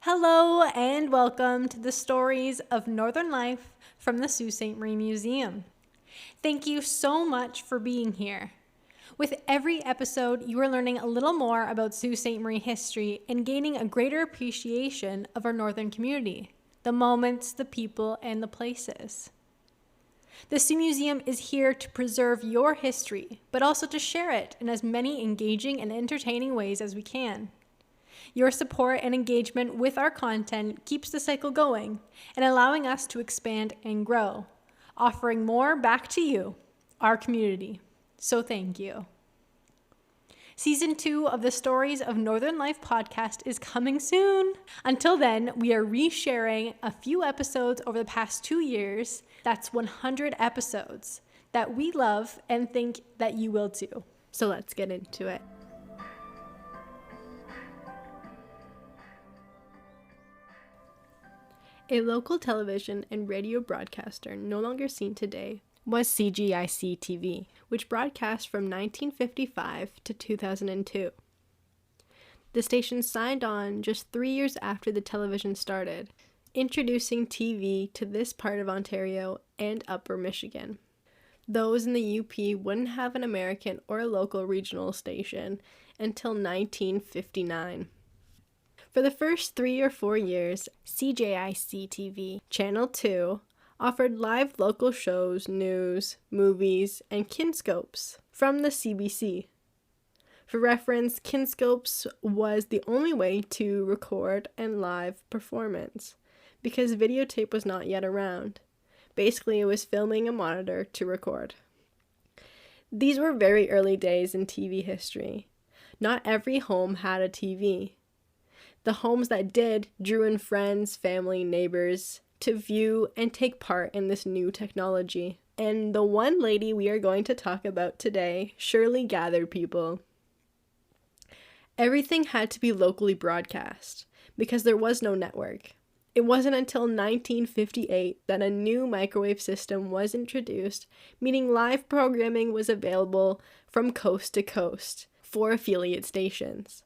Hello and welcome to the stories of Northern life from the Sault Ste. Marie Museum. Thank you so much for being here. With every episode, you are learning a little more about Sault Ste. Marie history and gaining a greater appreciation of our northern community, the moments, the people, and the places. The Sault Museum is here to preserve your history, but also to share it in as many engaging and entertaining ways as we can. Your support and engagement with our content keeps the cycle going and allowing us to expand and grow, offering more back to you, our community. So thank you. Season 2 of the Stories of Northern Life podcast is coming soon. Until then, we are resharing a few episodes over the past 2 years. That's 100 episodes that we love and think that you will too. So let's get into it. A local television and radio broadcaster no longer seen today was CGIC TV, which broadcast from 1955 to 2002. The station signed on just 3 years after the television started, introducing TV to this part of Ontario and Upper Michigan. Those in the UP wouldn't have an American or a local regional station until 1959. For the first 3 or 4 years, CJIC TV, Channel 2, offered live local shows, news, movies, and kinscopes from the CBC. For reference, kinscopes was the only way to record and live performance, because videotape was not yet around. Basically, it was filming a monitor to record. These were very early days in TV history. Not every home had a TV. The homes that did drew in friends, family, neighbors to view and take part in this new technology. And the one lady we are going to talk about today surely gathered people. Everything had to be locally broadcast because there was no network. It wasn't until 1958 that a new microwave system was introduced, meaning live programming was available from coast to coast for affiliate stations.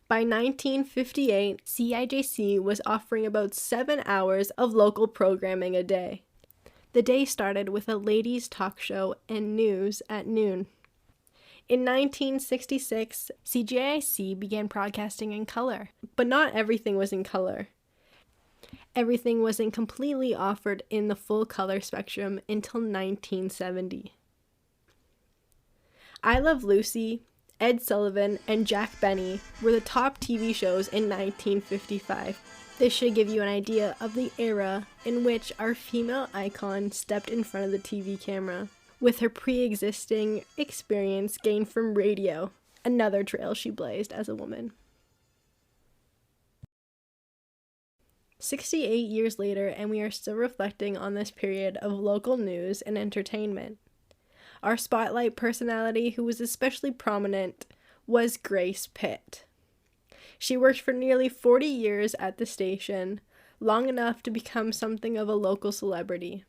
By 1958, CIJC was offering about 7 hours of local programming a day. The day started with a ladies' talk show and news at noon. In 1966, CJIC began broadcasting in color, but not everything was in color. Everything wasn't completely offered in the full color spectrum until 1970. I Love Lucy, Ed Sullivan, and Jack Benny were the top TV shows in 1955. This should give you an idea of the era in which our female icon stepped in front of the TV camera, with her pre-existing experience gained from radio, another trail she blazed as a woman. 68 years later, and we are still reflecting on this period of local news and entertainment. Our spotlight personality, who was especially prominent, was Grace Pitt. She worked for nearly 40 years at the station, long enough to become something of a local celebrity.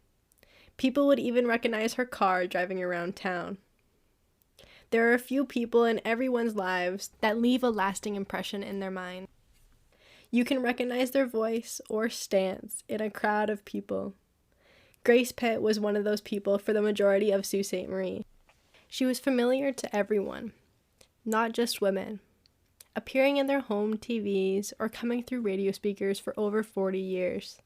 People would even recognize her car driving around town. There are a few people in everyone's lives that leave a lasting impression in their mind. You can recognize their voice or stance in a crowd of people. Grace Pitt was one of those people for the majority of Sault Ste. Marie. She was familiar to everyone, not just women, appearing in their home TVs or coming through radio speakers for over 40 years.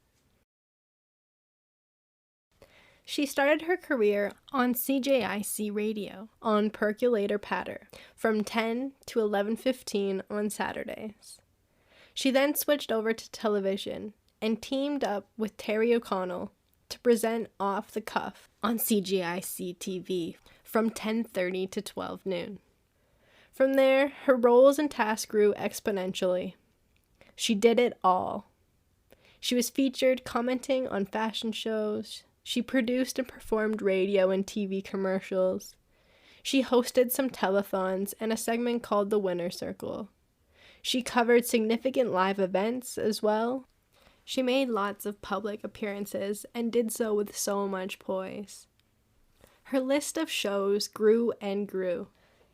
She started her career on CJIC radio on Percolator Patter from 10 to 11:15 on Saturdays. She then switched over to television and teamed up with Terry O'Connell to present Off the Cuff on CGIC TV from 10:30 to 12 noon. From there, her roles and tasks grew exponentially. She did it all. She was featured commenting on fashion shows. She produced and performed radio and TV commercials. She hosted some telethons and a segment called The Winner's Circle. She covered significant live events as well. She made lots of public appearances and did so with so much poise. Her list of shows grew and grew.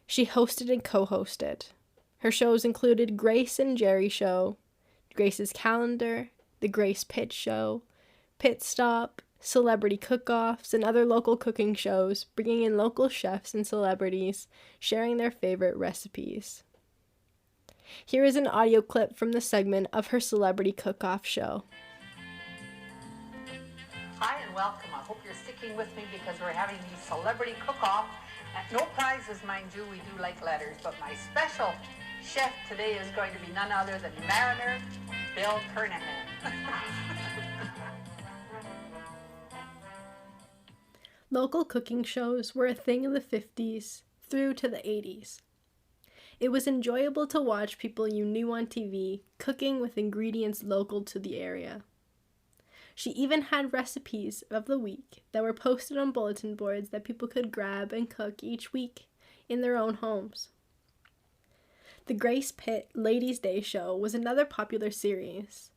She hosted and co-hosted. Her shows included Grace and Jerry Show, Grace's Calendar, The Grace Pitt Show, Pit Stop, celebrity cook-offs, and other local cooking shows, bringing in local chefs and celebrities, sharing their favorite recipes. Here is an audio clip from the segment of her celebrity cook-off show. Hi and welcome. I hope you're sticking with me because we're having these celebrity cook-off. No prizes, mind you, we do like letters, but my special chef today is going to be none other than Mariner Bill Kernahan. Local cooking shows were a thing in the 50s through to the 80s. It was enjoyable to watch people you knew on TV cooking with ingredients local to the area. She even had recipes of the week that were posted on bulletin boards that people could grab and cook each week in their own homes. The Grace Pitt Ladies' Day show was another popular series.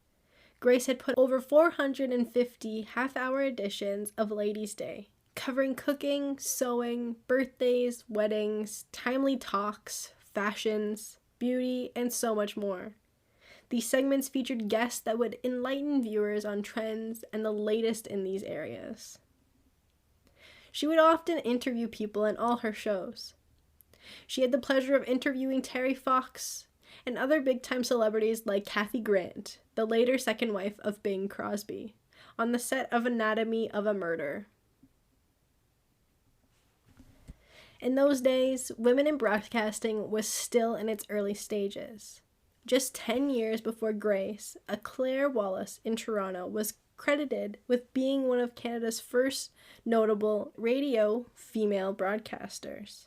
Grace had put over 450 half-hour editions of Ladies' Day, covering cooking, sewing, birthdays, weddings, timely talks, fashions, beauty, and so much more. These segments featured guests that would enlighten viewers on trends and the latest in these areas. She would often interview people in all her shows. She had the pleasure of interviewing Terry Fox and other big-time celebrities like Kathy Grant, the later second wife of Bing Crosby, on the set of Anatomy of a Murder. In those days, women in broadcasting was still in its early stages. Just 10 years before Grace, a Claire Wallace in Toronto was credited with being one of Canada's first notable radio female broadcasters.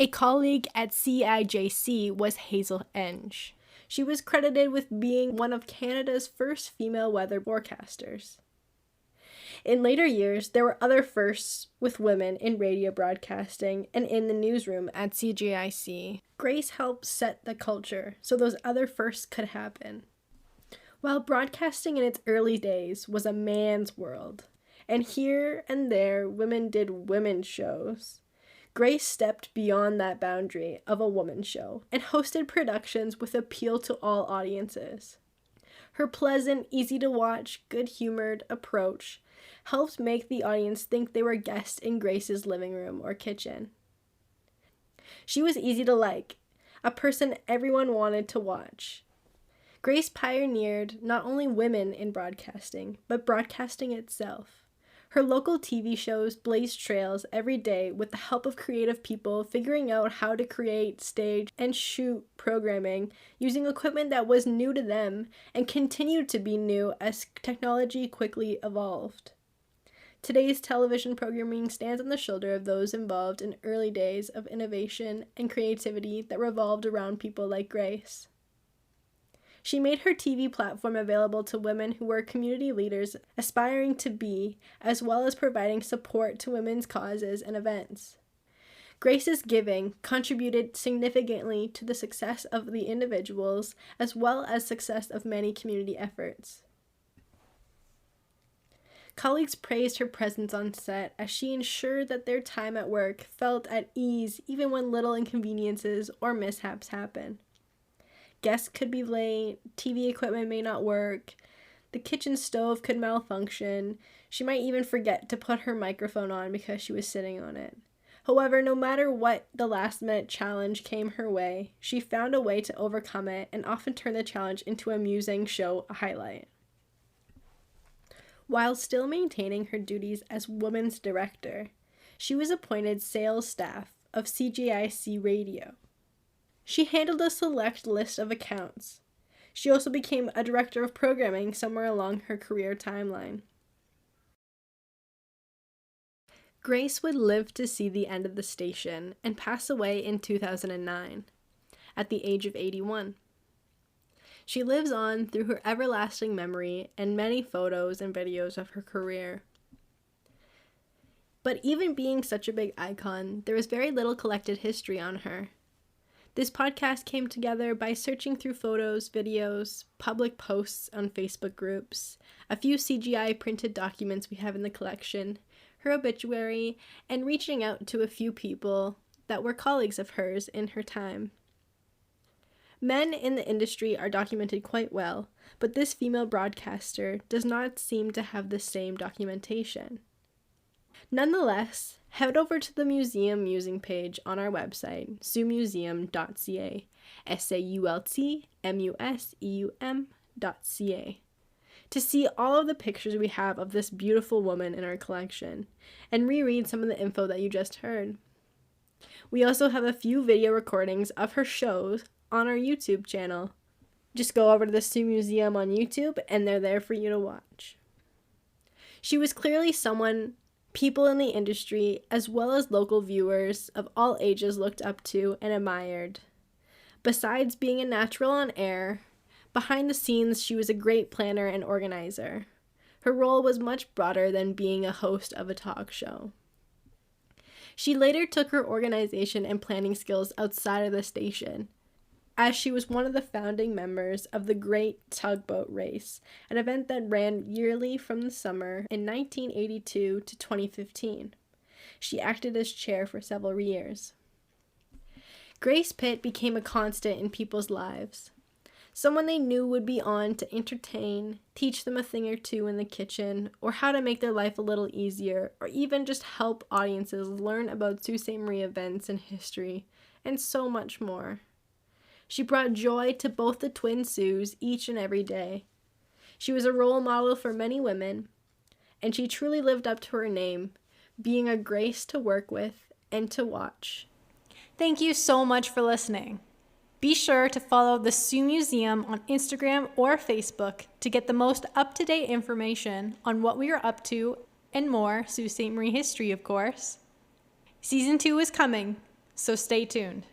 A colleague at CIJC was Hazel Enge. She was credited with being one of Canada's first female weather forecasters. In later years, there were other firsts with women in radio broadcasting and in the newsroom at CGIC. Grace helped set the culture so those other firsts could happen. While broadcasting in its early days was a man's world, and here and there women did women's shows, Grace stepped beyond that boundary of a woman's show and hosted productions with appeal to all audiences. Her pleasant, easy-to-watch, good-humored approach helped make the audience think they were guests in Grace's living room or kitchen. She was easy to like, a person everyone wanted to watch. Grace pioneered not only women in broadcasting, but broadcasting itself. Her local TV shows blazed trails every day with the help of creative people figuring out how to create, stage, and shoot programming using equipment that was new to them and continued to be new as technology quickly evolved. Today's television programming stands on the shoulder of those involved in early days of innovation and creativity that revolved around people like Grace. She made her TV platform available to women who were community leaders aspiring to be, as well as providing support to women's causes and events. Grace's giving contributed significantly to the success of the individuals as well as success of many community efforts. Colleagues praised her presence on set as she ensured that their time at work felt at ease even when little inconveniences or mishaps happened. Guests could be late, TV equipment may not work, the kitchen stove could malfunction, she might even forget to put her microphone on because she was sitting on it. However, no matter what the last-minute challenge came her way, she found a way to overcome it and often turned the challenge into an amusing show highlight. While still maintaining her duties as women's director, she was appointed sales staff of CGIC Radio. She handled a select list of accounts. She also became a director of programming somewhere along her career timeline. Grace would live to see the end of the station and pass away in 2009, at the age of 81. She lives on through her everlasting memory and many photos and videos of her career. But even being such a big icon, there is very little collected history on her. This podcast came together by searching through photos, videos, public posts on Facebook groups, a few CGI printed documents we have in the collection, her obituary, and reaching out to a few people that were colleagues of hers in her time. Men in the industry are documented quite well, but this female broadcaster does not seem to have the same documentation. Nonetheless, head over to the museum musing page on our website, saultmuseum.ca, saultmuseum.ca, to see all of the pictures we have of this beautiful woman in our collection, and reread some of the info that you just heard. We also have a few video recordings of her shows on our YouTube channel. Just go over to the Sault Museum on YouTube and they're there for you to watch. She was clearly someone people in the industry, as well as local viewers of all ages, looked up to and admired. Besides being a natural on air, behind the scenes she was a great planner and organizer. Her role was much broader than being a host of a talk show. She later took her organization and planning skills outside of the station, as she was one of the founding members of the Great Tugboat Race, an event that ran yearly from the summer in 1982 to 2015. She acted as chair for several years. Grace Pitt became a constant in people's lives, someone they knew would be on to entertain, teach them a thing or two in the kitchen, or how to make their life a little easier, or even just help audiences learn about Sault Ste. Marie events and history, and so much more. She brought joy to both the Twin Saults each and every day. She was a role model for many women, and she truly lived up to her name, being a grace to work with and to watch. Thank you so much for listening. Be sure to follow the Sault Museum on Instagram or Facebook to get the most up-to-date information on what we are up to and more Sault Ste. Marie history, of course. Season 2 is coming, so stay tuned.